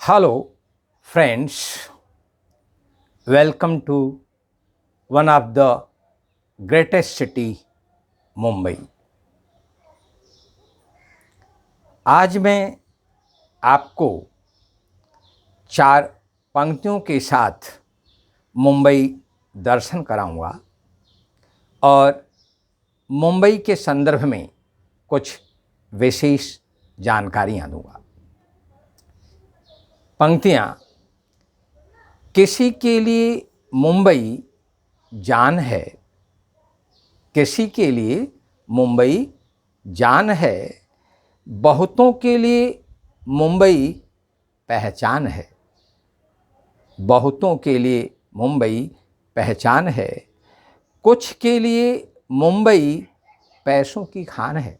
Hello, friends. Welcome to one of the greatest city, Mumbai. आज मैं आपको चार पंक्तियों के साथ मुंबई दर्शन कराऊंगा और मुंबई के संदर्भ में कुछ विशेष जानकारियां दूंगा। पंक्तियां, किसी के लिए मुंबई जान है, किसी के लिए मुंबई जान है, बहुतों के लिए मुंबई पहचान है, बहुतों के लिए मुंबई पहचान है, कुछ के लिए मुंबई पैसों की खान है,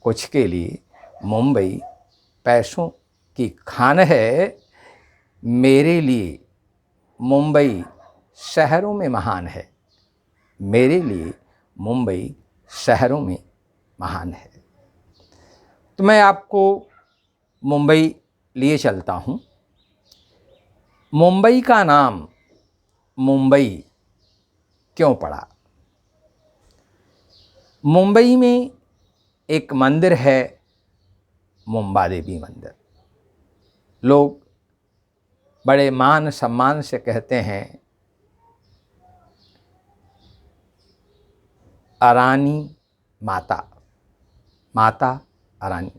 कुछ के लिए मुंबई पैसों की खान है, मेरे लिए मुंबई शहरों में महान है, मेरे लिए मुंबई शहरों में महान है। तो मैं आपको मुंबई लिए चलता हूँ। मुंबई का नाम मुंबई क्यों पड़ा? मुंबई में एक मंदिर है, मुंबा देवी मंदिर। लोग बड़े मान सम्मान से कहते हैं अरानी माता, माता अरानी।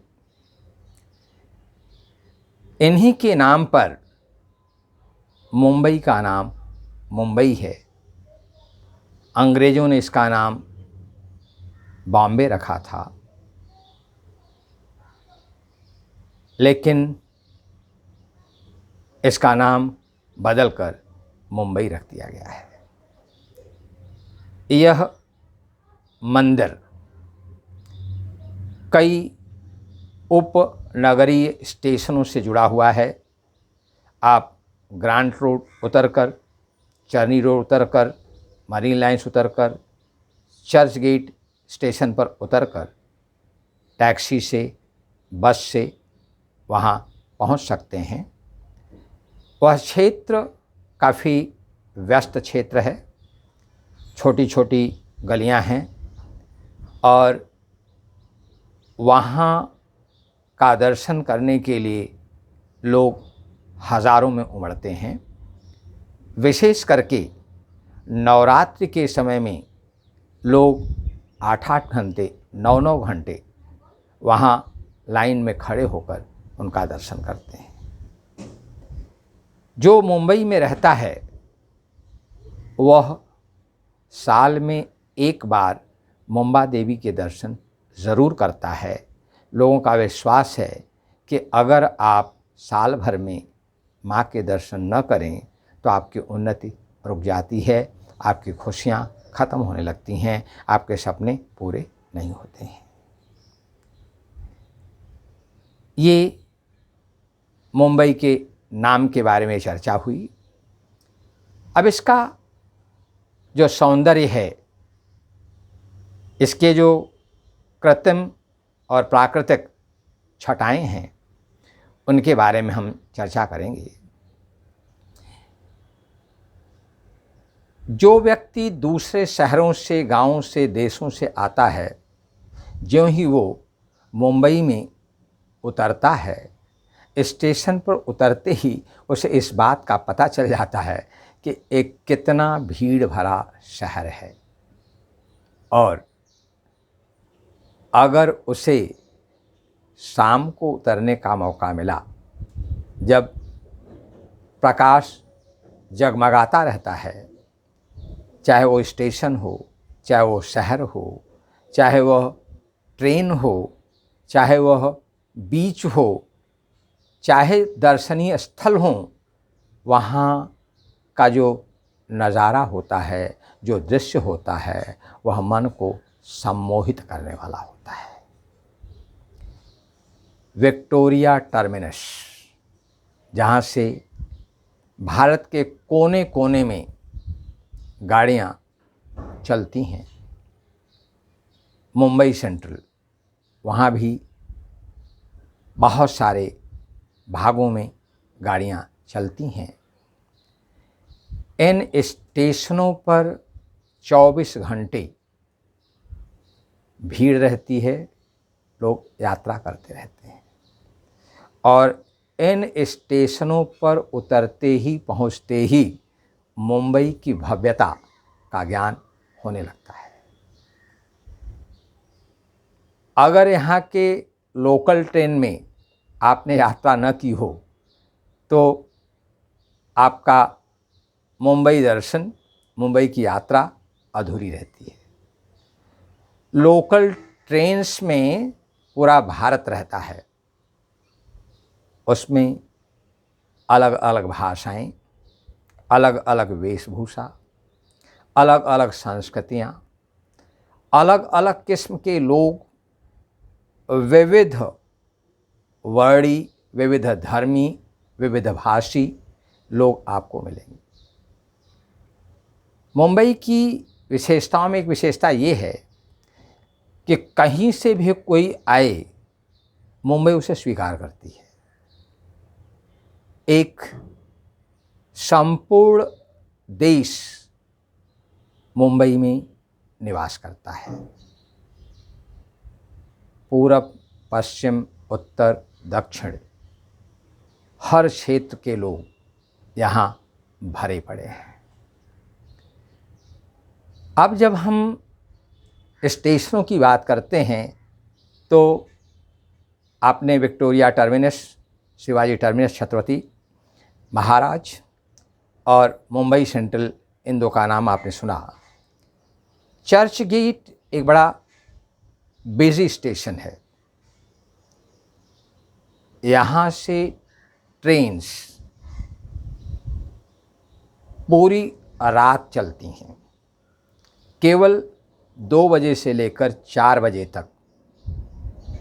इन्हीं के नाम पर मुंबई का नाम मुंबई है। अंग्रेज़ों ने इसका नाम बॉम्बे रखा था, लेकिन इसका नाम बदलकर मुंबई रख दिया गया है। यह मंदिर कई उपनगरीय स्टेशनों से जुड़ा हुआ है। आप ग्रांट रोड उतरकर, चर्नी रोड उतरकर, मरीन लाइन्स उतरकर, चर्च गेट स्टेशन पर उतरकर टैक्सी से, बस से वहाँ पहुँच सकते हैं। वह क्षेत्र काफ़ी व्यस्त क्षेत्र है, छोटी छोटी गलियां हैं और वहाँ का दर्शन करने के लिए लोग हज़ारों में उमड़ते हैं। विशेष करके नवरात्रि के समय में लोग 8-8 घंटे, 9-9 घंटे वहाँ लाइन में खड़े होकर उनका दर्शन करते हैं। जो मुंबई में रहता है वह साल में एक बार मुंबा देवी के दर्शन ज़रूर करता है। लोगों का विश्वास है कि अगर आप साल भर में माँ के दर्शन न करें तो आपकी उन्नति रुक जाती है, आपकी खुशियाँ ख़त्म होने लगती हैं, आपके सपने पूरे नहीं होते हैं। ये मुंबई के नाम के बारे में चर्चा हुई। अब इसका जो सौंदर्य है, इसके जो कृत्रिम और प्राकृतिक छटाएं हैं, उनके बारे में हम चर्चा करेंगे। जो व्यक्ति दूसरे शहरों से, गांवों से, देशों से आता है, ज्यों ही वो मुंबई में उतरता है, स्टेशन पर उतरते ही उसे इस बात का पता चल जाता है कि एक कितना भीड़ भरा शहर है। और अगर उसे शाम को उतरने का मौका मिला, जब प्रकाश जगमगाता रहता है, चाहे वो स्टेशन हो, चाहे वो शहर हो, चाहे वह ट्रेन हो, चाहे वह बीच हो, चाहे दर्शनीय स्थल हो, वहाँ का जो नज़ारा होता है, जो दृश्य होता है, वह मन को सम्मोहित करने वाला होता है। विक्टोरिया टर्मिनस, जहाँ से भारत के कोने कोने में गाड़ियाँ चलती हैं, मुंबई सेंट्रल, वहाँ भी बहुत सारे भागों में गाड़ियाँ चलती हैं। इन स्टेशनों पर 24 घंटे भीड़ रहती है, लोग यात्रा करते रहते हैं और इन स्टेशनों पर उतरते ही पहुंचते ही मुंबई की भव्यता का ज्ञान होने लगता है। अगर यहाँ के लोकल ट्रेन में आपने यात्रा न की हो तो आपका मुंबई दर्शन, मुंबई की यात्रा अधूरी रहती है। लोकल ट्रेन्स में पूरा भारत रहता है, उसमें अलग अलग भाषाएं, अलग अलग वेशभूषा, अलग अलग संस्कृतियाँ, अलग अलग किस्म के लोग, विविध वर्णी, विविध धर्मी, विविध भाषी लोग आपको मिलेंगे। मुंबई की विशेषताओं में एक विशेषता ये है कि कहीं से भी कोई आए, मुंबई उसे स्वीकार करती है। एक संपूर्ण देश मुंबई में निवास करता है। पूरब, पश्चिम, उत्तर, दक्षिण, हर क्षेत्र के लोग यहाँ भरे पड़े हैं। अब जब हम स्टेशनों की बात करते हैं तो आपने Victoria terminus, Shivaji terminus, Chhatrapati Maharaj और मुंबई सेंट्रल, इन दो का नाम आपने सुना। चर्च गेट एक बड़ा बिजी स्टेशन है। यहाँ से ट्रेन्स पूरी रात चलती हैं। केवल 2 बजे से लेकर 4 बजे तक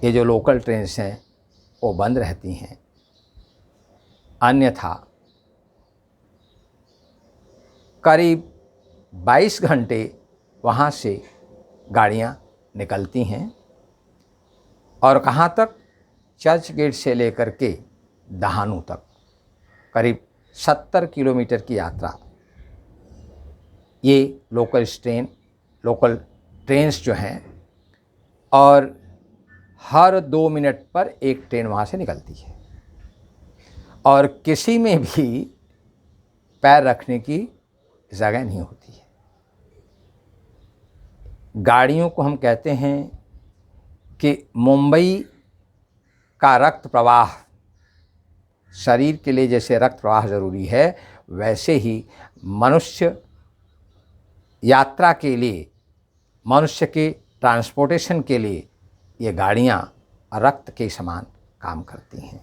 ये जो लोकल ट्रेन्स हैं वो बंद रहती हैं, अन्यथा करीब 22 घंटे वहाँ से गाड़ियाँ निकलती हैं। और कहाँ तक? चर्च गेट से लेकर के दहानू तक, करीब 70 किलोमीटर की यात्रा ये लोकल ट्रेन्स जो हैं, और हर 2 मिनट पर एक ट्रेन वहाँ से निकलती है और किसी में भी पैर रखने की जगह नहीं होती है। गाड़ियों को हम कहते हैं कि मुंबई का रक्त प्रवाह, शरीर के लिए जैसे रक्त प्रवाह ज़रूरी है, वैसे ही मनुष्य यात्रा के लिए, मनुष्य के ट्रांसपोर्टेशन के लिए ये गाड़ियाँ रक्त के समान काम करती हैं।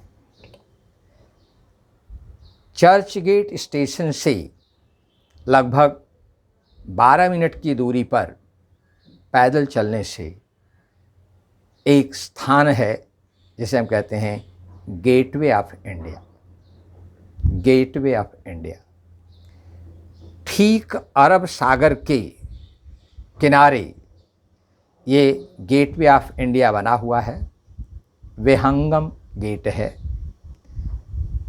चर्च गेट स्टेशन से लगभग 12 मिनट की दूरी पर पैदल चलने से एक स्थान है जिसे हम कहते हैं gateway of India. Gateway of India ठीक अरब सागर के किनारे ये गेटवे ऑफ इंडिया बना हुआ है। विहंगम गेट है।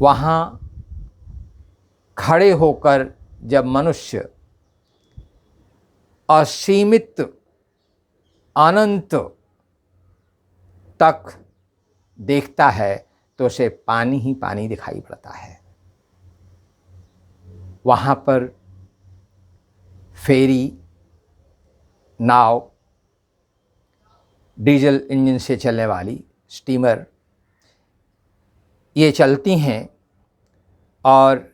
वहाँ खड़े होकर जब मनुष्य असीमित अनंत तक देखता है तो उसे पानी ही पानी दिखाई पड़ता है। वहाँ पर फेरी, नाव, डीजल इंजन से चलने वाली स्टीमर ये चलती हैं और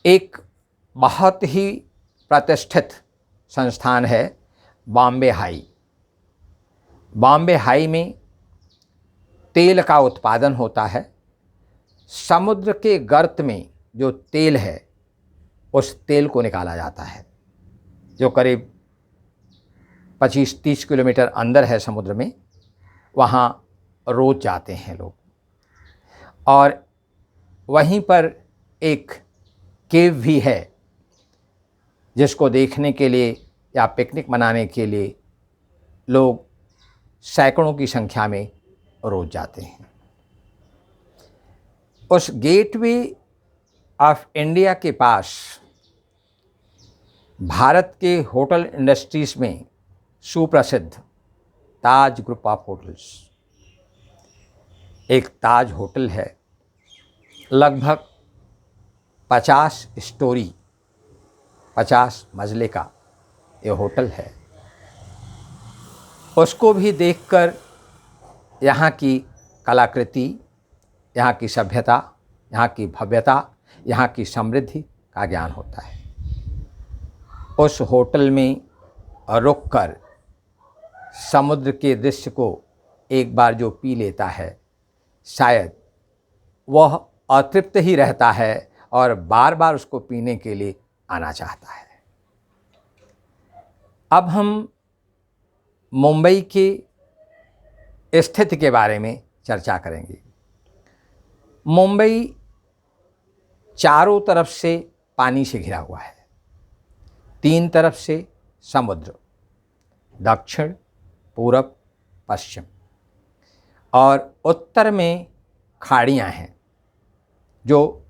एक बहुत ही प्रतिष्ठित संस्थान है बॉम्बे हाई। बॉम्बे हाई में तेल का उत्पादन होता है। समुद्र के गर्त में जो तेल है उस तेल को निकाला जाता है, जो करीब 25-30 किलोमीटर अंदर है समुद्र में। वहाँ रोज जाते हैं लोग और वहीं पर एक केव भी है जिसको देखने के लिए या पिकनिक मनाने के लिए लोग सैकड़ों की संख्या में रोज जाते हैं। उस गेटवे ऑफ इंडिया के पास भारत के होटल इंडस्ट्रीज में सुप्रसिद्ध ताज ग्रुप ऑफ होटल्स, एक ताज होटल है। लगभग 50 स्टोरी, 50 मंजिले का ये होटल है। उसको भी देखकर यहाँ की कलाकृति, यहाँ की सभ्यता, यहाँ की भव्यता, यहाँ की समृद्धि का ज्ञान होता है। उस होटल में रुककर समुद्र के दृश्य को एक बार जो पी लेता है, शायद वह अतृप्त ही रहता है और बार बार उसको पीने के लिए आना चाहता है। अब हम मुंबई की स्थिति के बारे में चर्चा करेंगे। मुंबई चारों तरफ से पानी से घिरा हुआ है। 3 तरफ से समुद्र, दक्षिण, पूरब, पश्चिम, और उत्तर में खाड़ियाँ हैं जो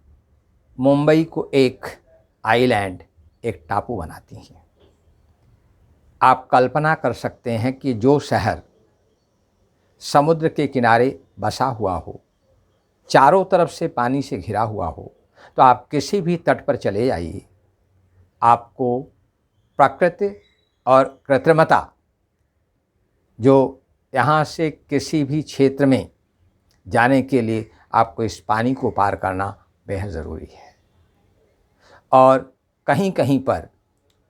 मुंबई को एक आइलैंड, एक टापू बनाती हैं। आप कल्पना कर सकते हैं कि जो शहर समुद्र के किनारे बसा हुआ हो, चारों तरफ से पानी से घिरा हुआ हो, तो आप किसी भी तट पर चले जाइए, आपको प्रकृति और कृत्रिमता, जो यहाँ से किसी भी क्षेत्र में जाने के लिए आपको इस पानी को पार करना बेहद ज़रूरी है। और कहीं कहीं पर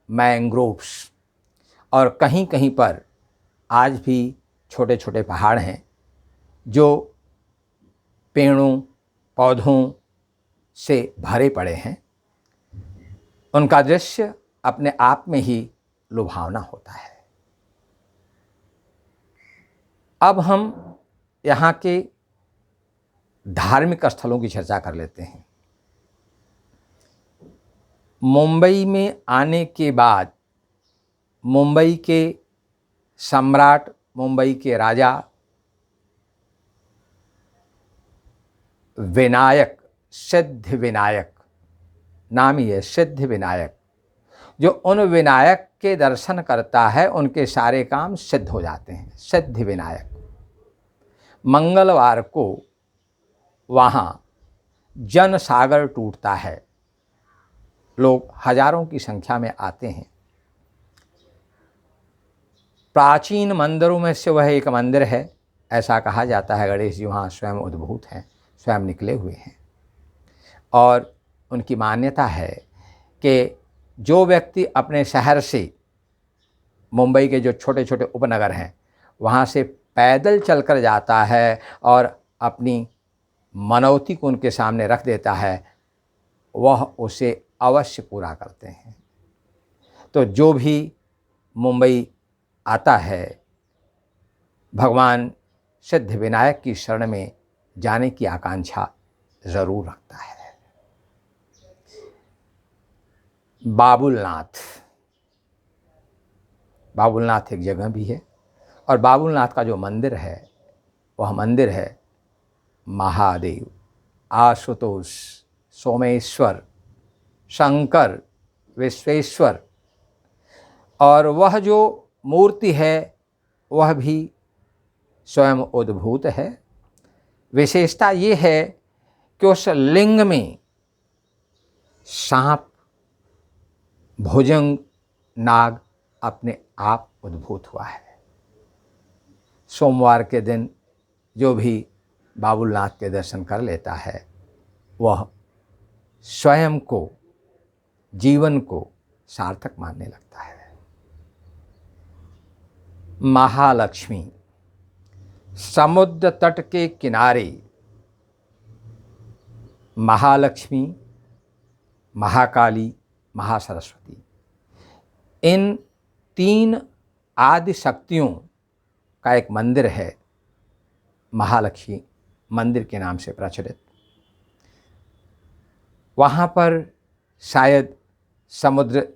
मैंग्रोव्स और कहीं कहीं पर आज भी छोटे छोटे पहाड़ हैं जो पेड़ों पौधों से भरे पड़े हैं। उनका दृश्य अपने आप में ही लुभावना होता है। अब हम यहाँ के धार्मिक स्थलों की चर्चा कर लेते हैं। मुंबई में आने के बाद मुंबई के सम्राट, मुंबई के राजा विनायक, सिद्धि विनायक, नाम ही है सिद्धि विनायक, जो उन विनायक के दर्शन करता है उनके सारे काम सिद्ध हो जाते हैं। सिद्धि विनायक। मंगलवार को वहाँ जन सागर टूटता है, लोग हजारों की संख्या में आते हैं। प्राचीन मंदिरों में से वह एक मंदिर है। ऐसा कहा जाता है गणेश जी वहाँ स्वयं उद्भूत हैं, स्वयं निकले हुए हैं। और उनकी मान्यता है कि जो व्यक्ति अपने शहर से, मुंबई के जो छोटे छोटे उपनगर हैं, वहाँ से पैदल चलकर जाता है और अपनी मनौती को उनके सामने रख देता है, वह उसे अवश्य पूरा करते हैं। तो जो भी मुंबई आता है, भगवान सिद्धि विनायक की शरण में जाने की आकांक्षा ज़रूर रखता है। बाबुलनाथ, बाबुलनाथ एक जगह भी है, और बाबुलनाथ का जो मंदिर है वह मंदिर है महादेव, आशुतोष, सोमेश्वर, शंकर, विश्वेश्वर। और वह जो मूर्ति है वह भी स्वयं उद्भूत है। विशेषता ये है कि उस लिंग में सांप, भुजंग, नाग अपने आप उद्भूत हुआ है। सोमवार के दिन जो भी बाबुलनाथ के दर्शन कर लेता है वह स्वयं को, जीवन को सार्थक मानने लगता है। महालक्ष्मी, समुद्र तट के किनारे महालक्ष्मी, महाकाली, महासरस्वती, इन 3 आदि शक्तियों का एक मंदिर है, महालक्ष्मी मंदिर के नाम से प्रचलित। वहाँ पर शायद समुद्र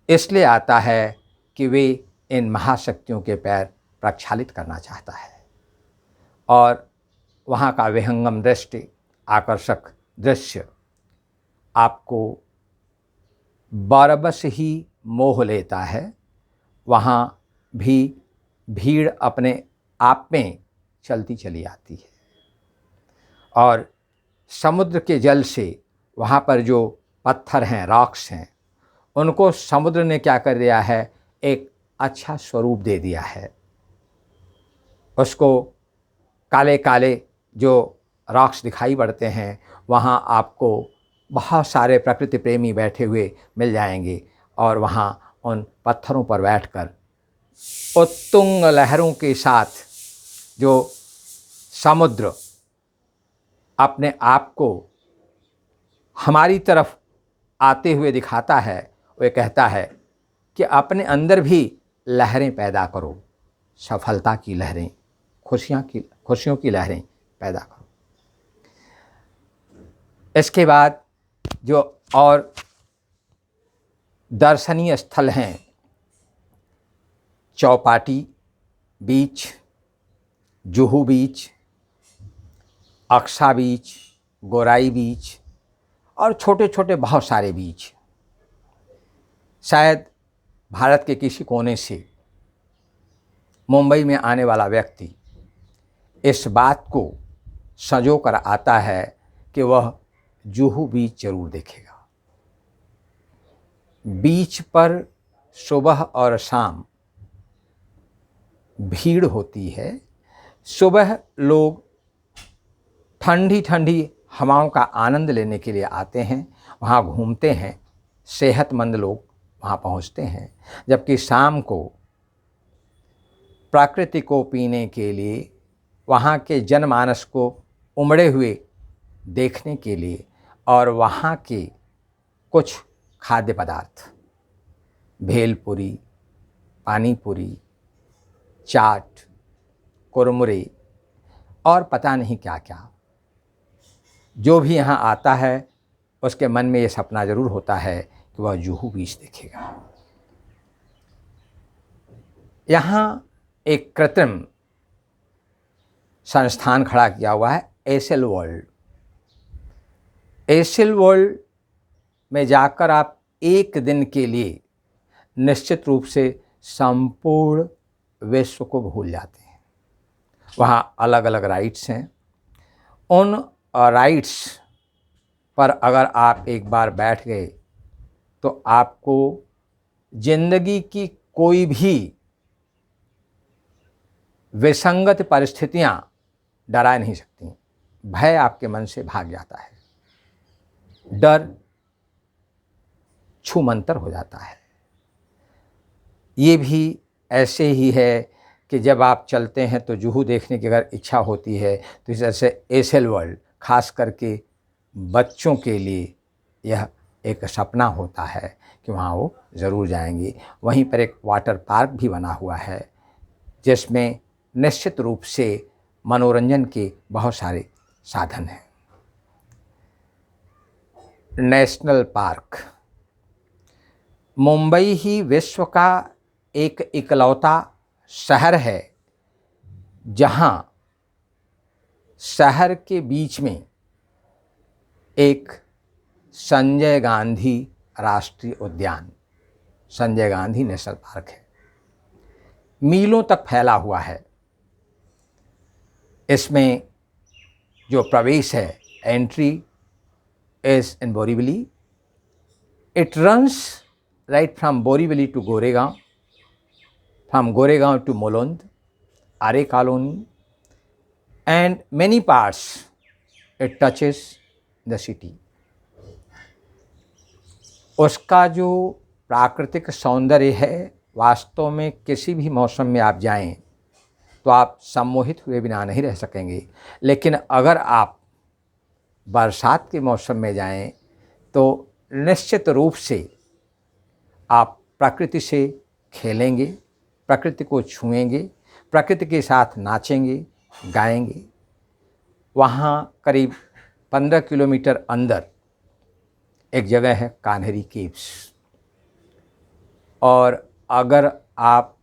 इसलिए आता है कि वे इन महाशक्तियों के पैर प्रक्षालित करना चाहता है, और वहाँ का विहंगम दृष्टि आकर्षक दृश्य आपको बरबस ही मोह लेता है। वहाँ भी भीड़ अपने आप में चलती चली आती है और समुद्र के जल से वहाँ पर जो पत्थर हैं, रॉक्स हैं, उनको समुद्र ने क्या कर दिया है, एक अच्छा स्वरूप दे दिया है। उसको काले काले जो रॉक्स दिखाई पड़ते हैं, वहाँ आपको बहुत सारे प्रकृति प्रेमी बैठे हुए मिल जाएंगे और वहाँ उन पत्थरों पर बैठकर उत्तुंग लहरों के साथ जो समुद्र अपने आप को हमारी तरफ आते हुए दिखाता है, वह कहता है कि अपने अंदर भी लहरें पैदा करो, सफलता की लहरें, खुशियों की लहरें पैदा करो। इसके बाद जो और दर्शनीय स्थल हैं, चौपाटी बीच, जुहू बीच, अक्सा बीच, गोराई बीच और छोटे छोटे बहुत सारे बीच। शायद भारत के किसी कोने से मुंबई में आने वाला व्यक्ति इस बात को संजो कर आता है कि वह जुहू बीच जरूर देखेगा। बीच पर सुबह और शाम भीड़ होती है। सुबह लोग ठंडी ठंडी हवाओं का आनंद लेने के लिए आते हैं, वहाँ घूमते हैं, सेहतमंद लोग वहाँ पहुँचते हैं, जबकि शाम को प्रकृति को पीने के लिए, वहाँ के जनमानस को उमड़े हुए देखने के लिए और वहाँ के कुछ खाद्य पदार्थ, भेलपुरी, पानीपुरी, चाट, कुरमुरे और पता नहीं क्या क्या, जो भी यहाँ आता है उसके मन में ये सपना ज़रूर होता है कि वह जुहू बीच देखेगा। यहाँ एक कृत्रिम संस्थान खड़ा किया हुआ है, एसेल वर्ल्ड। एसेल वर्ल्ड में जाकर आप एक दिन के लिए निश्चित रूप से संपूर्ण विश्व को भूल जाते हैं। वहाँ अलग अलग राइड्स हैं। उन राइड्स पर अगर आप एक बार बैठ गए तो आपको जिंदगी की कोई भी विसंगत परिस्थितियाँ डरा नहीं सकती। भय आपके मन से भाग जाता है, डर छूमंतर हो जाता है। ये भी ऐसे ही है कि जब आप चलते हैं तो जुहू देखने की अगर इच्छा होती है तो इस तरह से एसेल वर्ल्ड खास करके बच्चों के लिए यह एक सपना होता है कि वहाँ वो ज़रूर जाएंगे। वहीं पर एक वाटर पार्क भी बना हुआ है जिसमें निश्चित रूप से मनोरंजन के बहुत सारे साधन हैं। नेशनल पार्क मुंबई ही विश्व का एक इकलौता शहर है जहाँ शहर के बीच में एक संजय गांधी राष्ट्रीय उद्यान, संजय गांधी नेशनल पार्क है। मीलों तक फैला हुआ है। इसमें जो प्रवेश है, entry is in Borivali. It runs right from Borivali to Goregaon, from Goregaon to Mulund, Are Colony, and many parts it touches the city. उसका जो प्राकृतिक सौंदर्य है, वास्तव में किसी भी मौसम में आप जाएं तो आप सम्मोहित हुए बिना नहीं रह सकेंगे। लेकिन अगर आप बरसात के मौसम में जाएं तो निश्चित रूप से आप प्रकृति से खेलेंगे, प्रकृति को छुएंगे, प्रकृति के साथ नाचेंगे, गाएंगे। वहाँ करीब 15 किलोमीटर अंदर एक जगह है कान्हेरी केव्स, और अगर आप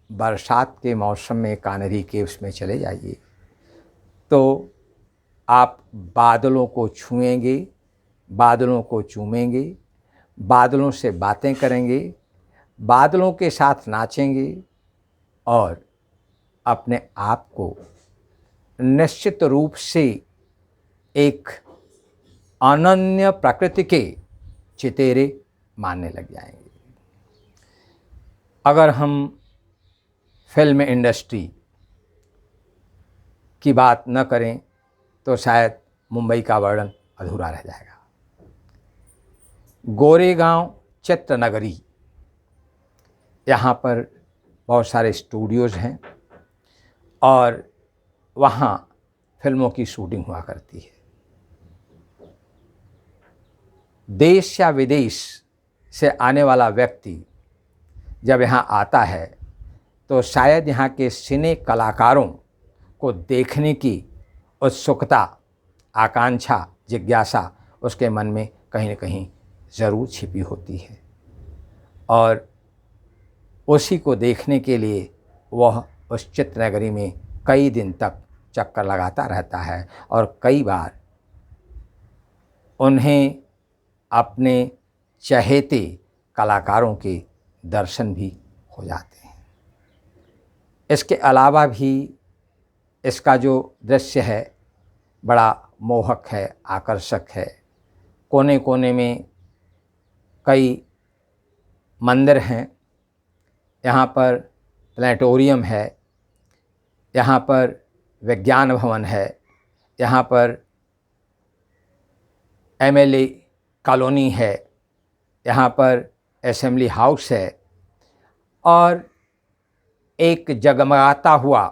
बरसात के मौसम में कान्हेरी केव्स में चले जाइए तो आप बादलों को छुएंगे, बादलों को चूमेंगे, बादलों से बातें करेंगे, बादलों के साथ नाचेंगे और अपने आप को निश्चित रूप से एक अनन्य प्रकृति के चितेरे मानने लग जाएंगे। अगर हम फिल्म इंडस्ट्री की बात न करें तो शायद मुंबई का वर्णन अधूरा रह जाएगा। गोरेगांव चित्रनगरी, यहाँ पर बहुत सारे स्टूडियोज़ हैं और वहाँ फिल्मों की शूटिंग हुआ करती है। देश या विदेश से आने वाला व्यक्ति जब यहाँ आता है तो शायद यहाँ के सिने कलाकारों को देखने की उत्सुकता, आकांक्षा, जिज्ञासा उसके मन में कहीं न कहीं ज़रूर छिपी होती है और उसी को देखने के लिए वह उस चित्रनगरी में कई दिन तक चक्कर लगाता रहता है और कई बार उन्हें अपने चहेते कलाकारों के दर्शन भी हो जाते हैं। इसके अलावा भी इसका जो दृश्य है बड़ा मोहक है, आकर्षक है। कोने कोने में कई मंदिर हैं, यहाँ पर प्लेनेटोरियम है, यहाँ पर विज्ञान भवन है, यहाँ पर एमएलए कॉलोनी है, यहाँ पर असेंबली हाउस है और एक जगमगाता हुआ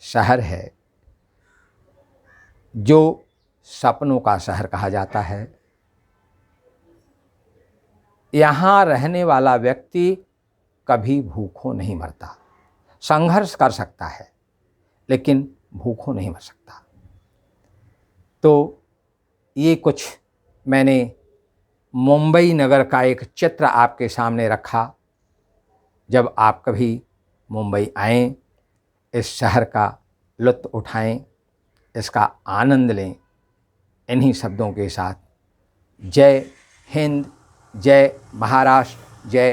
शहर है जो सपनों का शहर कहा जाता है। यहाँ रहने वाला व्यक्ति कभी भूखों नहीं मरता। संघर्ष कर सकता है लेकिन भूखों नहीं मर सकता। तो ये कुछ मैंने मुंबई नगर का एक चित्र आपके सामने रखा। जब आप कभी मुंबई आएं, इस शहर का लुत्फ़ उठाएं, इसका आनंद लें। इन्हीं शब्दों के साथ जय हिंद, जय महाराष्ट्र, जय